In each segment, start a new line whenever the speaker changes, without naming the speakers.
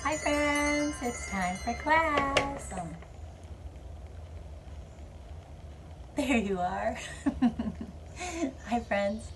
Hi friends, it's time for class. There you are. Hi friends.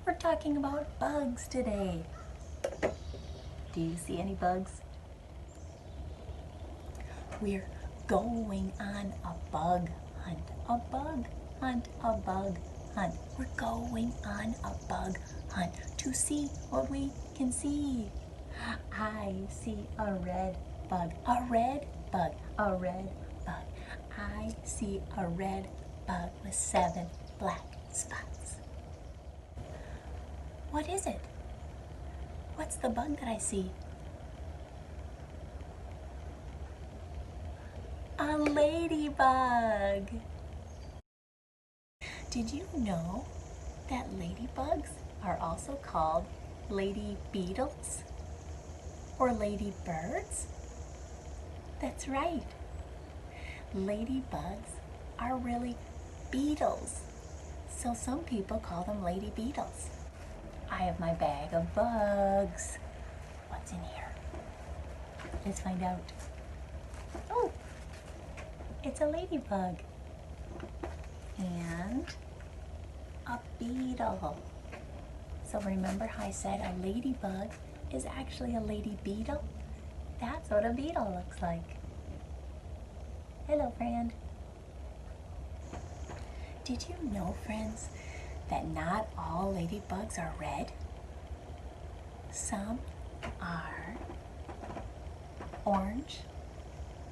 We're talking about bugs today. Do you see any bugs? We're going on a bug hunt. A bug hunt, a bug hunt. We're going on a bug hunt to see what we can see. I see a red bug, a red bug, a red bug. I see a red bug with 7 black spots. What is it? What's the bug that I see? A ladybug. Did you know that ladybugs are also called lady beetles or ladybirds? That's right. Ladybugs are really beetles. So some people call them lady beetles. I have my bag of bugs. What's in here? Let's find out. Oh, it's a ladybug and a beetle. So remember how I said a ladybug is actually a lady beetle? That's what a beetle looks like. Hello, friend. Did you know, friends, that not all ladybugs are red? Some are orange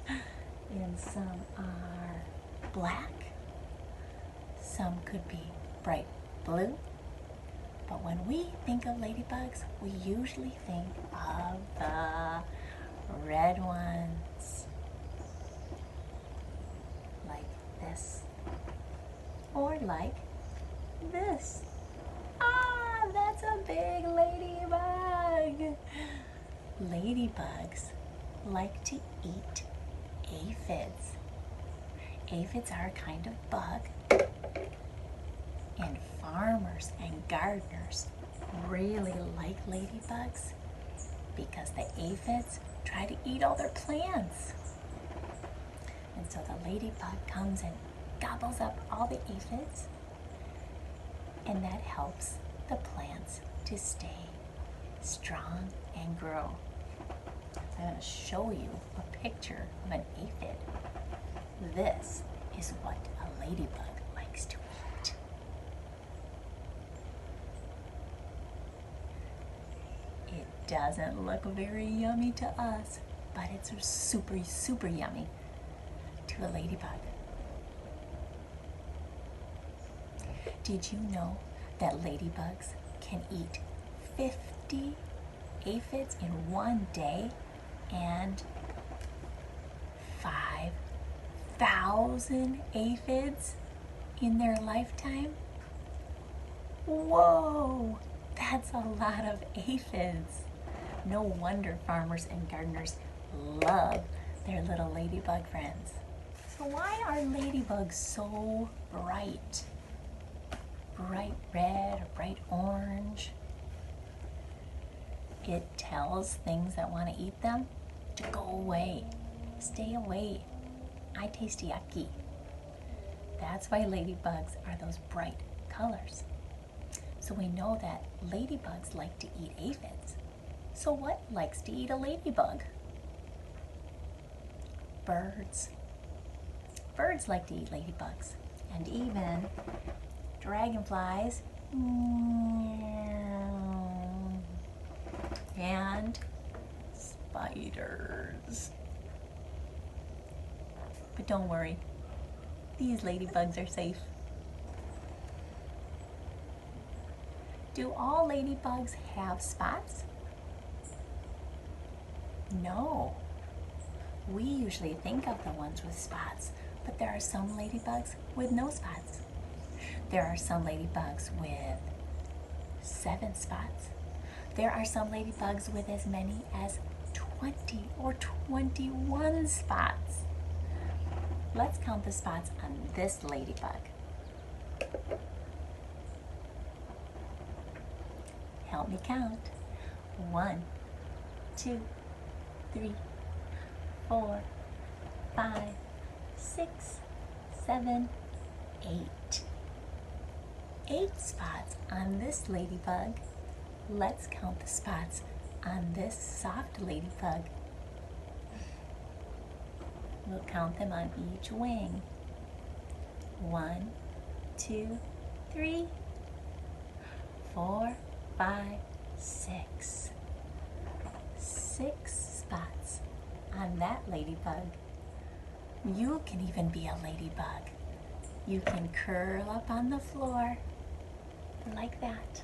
and some are black. Some could be bright blue. But when we think of ladybugs, we usually think of the red ones, like this, or like this. Ah, that's a big ladybug. Ladybugs like to eat aphids. Aphids are a kind of bug, and farmers and gardeners really like ladybugs because the aphids try to eat all their plants. And so the ladybug comes and gobbles up all the aphids, and that helps the plants to stay strong and grow. I'm going to show you a picture of an aphid. This is what a ladybug likes to eat. It doesn't look very yummy to us, but it's super, super yummy to a ladybug. Did you know that ladybugs can eat 50 aphids in one day and 5,000 aphids in their lifetime? Whoa, that's a lot of aphids. No wonder farmers and gardeners love their little ladybug friends. So why are ladybugs so bright? Bright red or bright orange? It tells things that want to eat them to go away. Stay away. I taste yucky. That's why ladybugs are those bright colors. So we know that ladybugs like to eat aphids. So what likes to eat a ladybug? Birds. Birds like to eat ladybugs, and even dragonflies and spiders. But don't worry, these ladybugs are safe. Do all ladybugs have spots? No. We usually think of the ones with spots, but there are some ladybugs with no spots. There are some ladybugs with 7 spots. There are some ladybugs with as many as 20 or 21 spots. Let's count the spots on this ladybug. Help me count. 1, 2, 3, 4, 5, 6, 7, 8. 8 spots on this ladybug. Let's count the spots on this soft ladybug. We'll count them on each wing. 1, 2, 3, 4, 5, 6. 6 spots on that ladybug. You can even be a ladybug. You can curl up on the floor like that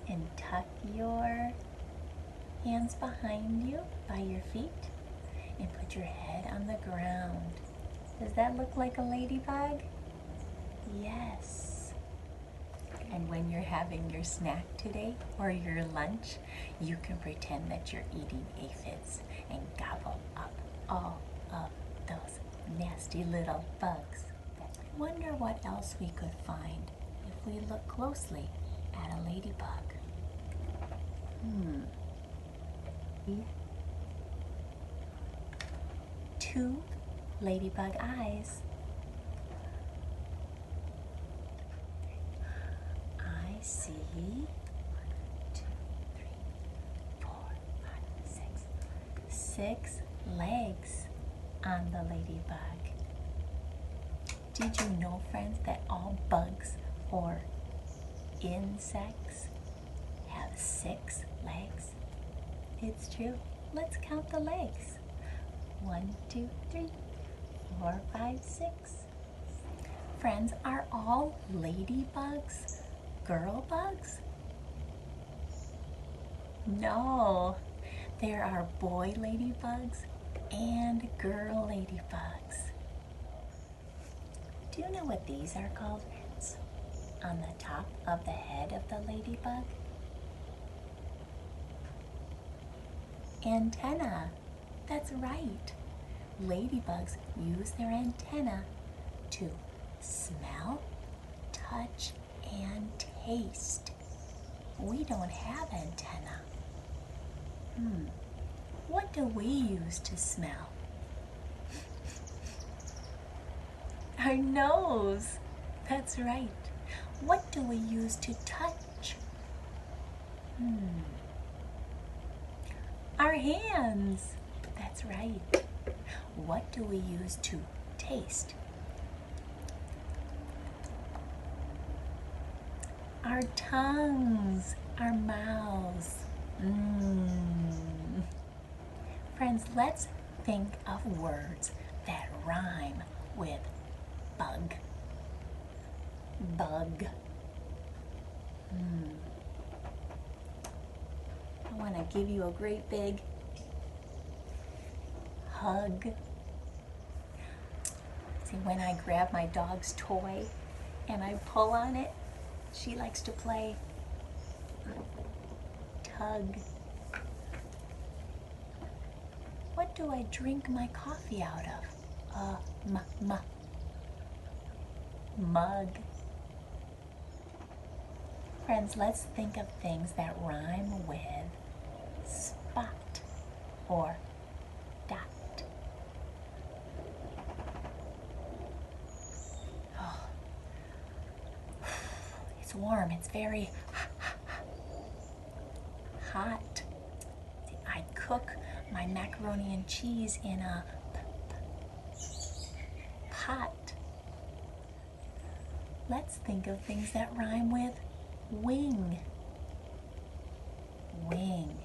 and tuck your hands behind you by your feet and put your head on the ground. Does that look like a ladybug? Yes. And when you're having your snack today or your lunch, you can pretend that you're eating aphids and gobble up all of those nasty little bugs. I wonder what else we could find if we look closely at a ladybug. 2 ladybug eyes. I see 1, 2, 3, 4, 5, 6. 6 legs on the ladybug. Did you know, friends, that all bugs or insects have 6 legs? It's true. Let's count the legs. 1, 2, 3, 4, 5, 6. Friends, are all ladybugs girl bugs? No, there are boy ladybugs and girl ladybugs. Do you know what these are called, friends? On the top of the head of the ladybug? Antenna. That's right. Ladybugs use their antenna to smell, touch, and taste. We don't have antenna. What do we use to smell? Our nose. That's right. What do we use to touch? Our hands. That's right. What do we use to taste? Our tongues, our mouths. Friends, let's think of words that rhyme with bug. Bug. I want to give you a great big hug. See, when I grab my dog's toy and I pull on it, she likes to play tug. What do I drink my coffee out of? Mug. Friends, let's think of things that rhyme with spot or dot. Oh. It's warm. It's very hot. I cook my macaroni and cheese in a pot. Let's think of things that rhyme with wing. Wing.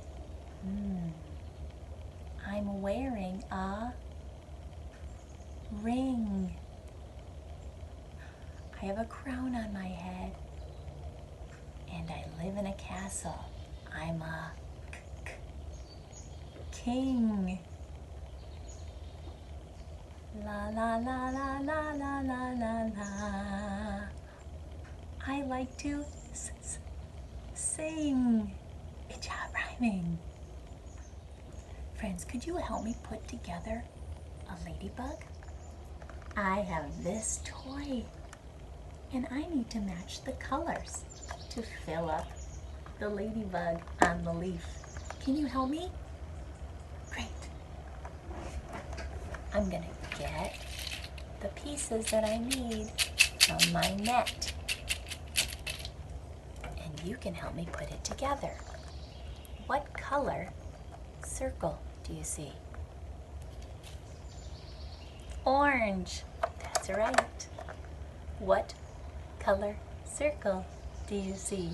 I'm wearing a ring. I have a crown on my head. And I live in a castle. I'm a king. La la la la la la la la la. I like to sing. Good job rhyming. Friends, could you help me put together a ladybug? I have this toy, and I need to match the colors to fill up the ladybug on the leaf. Can you help me? Great. I'm gonna get the pieces that I need from my net. And you can help me put it together. What color circle do you see? Orange. That's right. What color circle do you see?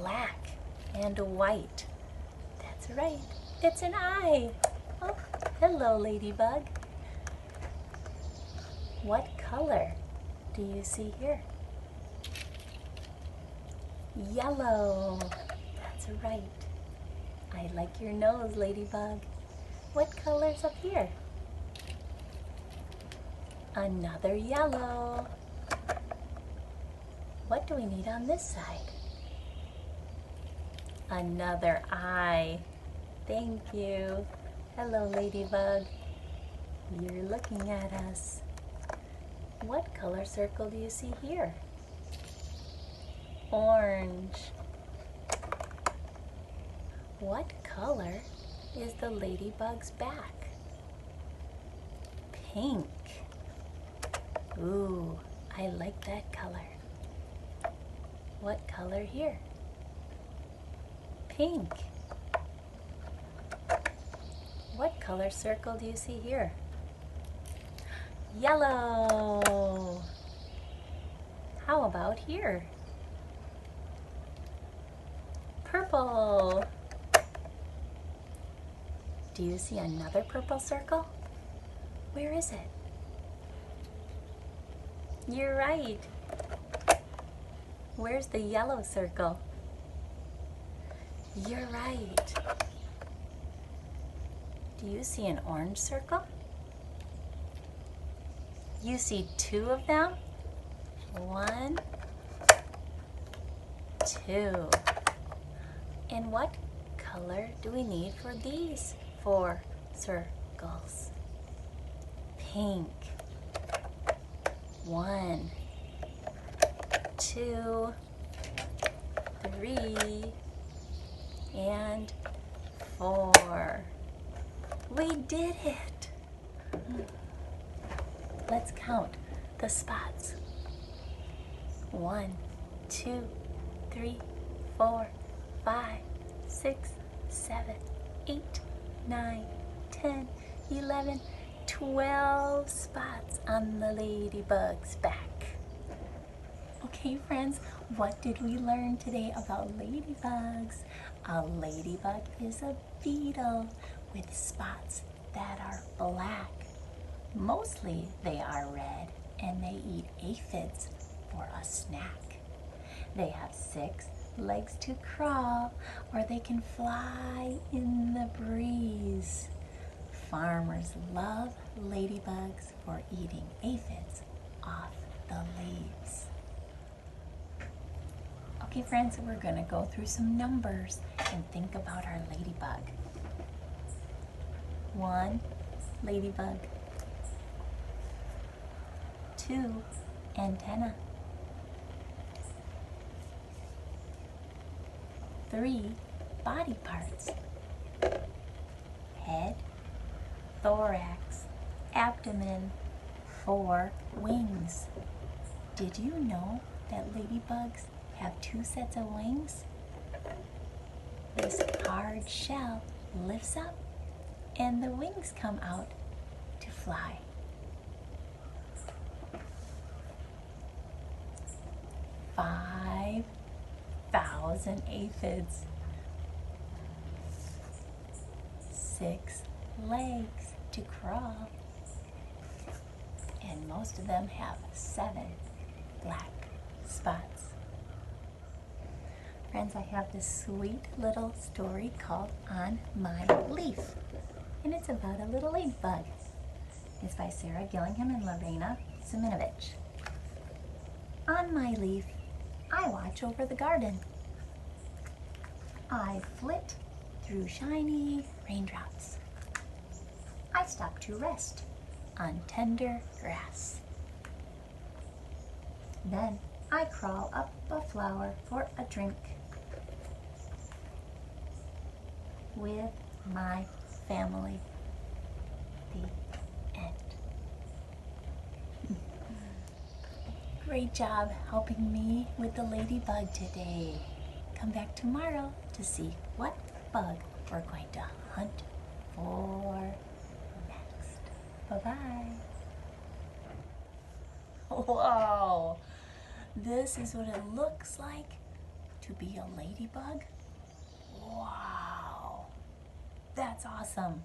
Black and white. That's right. It's an eye. Oh, hello, ladybug. What color do you see here? Yellow. That's right. I like your nose, ladybug. What color's up here? Another yellow. What do we need on this side? Another eye. Thank you. Hello, ladybug. You're looking at us. What color circle do you see here? Orange. What color is the ladybug's back? Pink. Ooh, I like that color. What color here? Pink. What color circle do you see here? Yellow. How about here? Purple. Do you see another purple circle? Where is it? You're right. Where's the yellow circle? You're right. Do you see an orange circle? You see two of them? 1, 2. And what color do we need for these 4 circles? Pink. 1, 2, 3, and 4. We did it! Let's count the spots. 1, 2, 3, 4, 5, 6, 7, 8, 9, 10, 11, 12 spots on the ladybug's back. Okay, friends, what did we learn today about ladybugs? A ladybug is a beetle with spots that are black. Mostly they are red, and they eat aphids for a snack. They have 6 legs to crawl, or they can fly in the breeze. Farmers love ladybugs for eating aphids off the leaves. Okay, friends, we're going to go through some numbers and think about our ladybug. 1, ladybug. 2, antenna. 3, body parts. Head, thorax, abdomen. 4, wings. Did you know that ladybugs have 2 sets of wings? This hard shell lifts up and the wings come out to fly. 5,000 aphids. 6 legs to crawl. And most of them have 7 black spots. Friends, I have this sweet little story called On My Leaf. And it's about a little ladybug. It's by Sarah Gillingham and Lorena Siminovich. On my leaf, I watch over the garden. I flit through shiny raindrops. I stop to rest on tender grass. Then I crawl up a flower for a drink with my family. The end. Great job helping me with the ladybug today. Come back tomorrow to see what bug we're going to hunt for next. Bye-bye. Whoa! This is what it looks like to be a ladybug. Wow! That's awesome.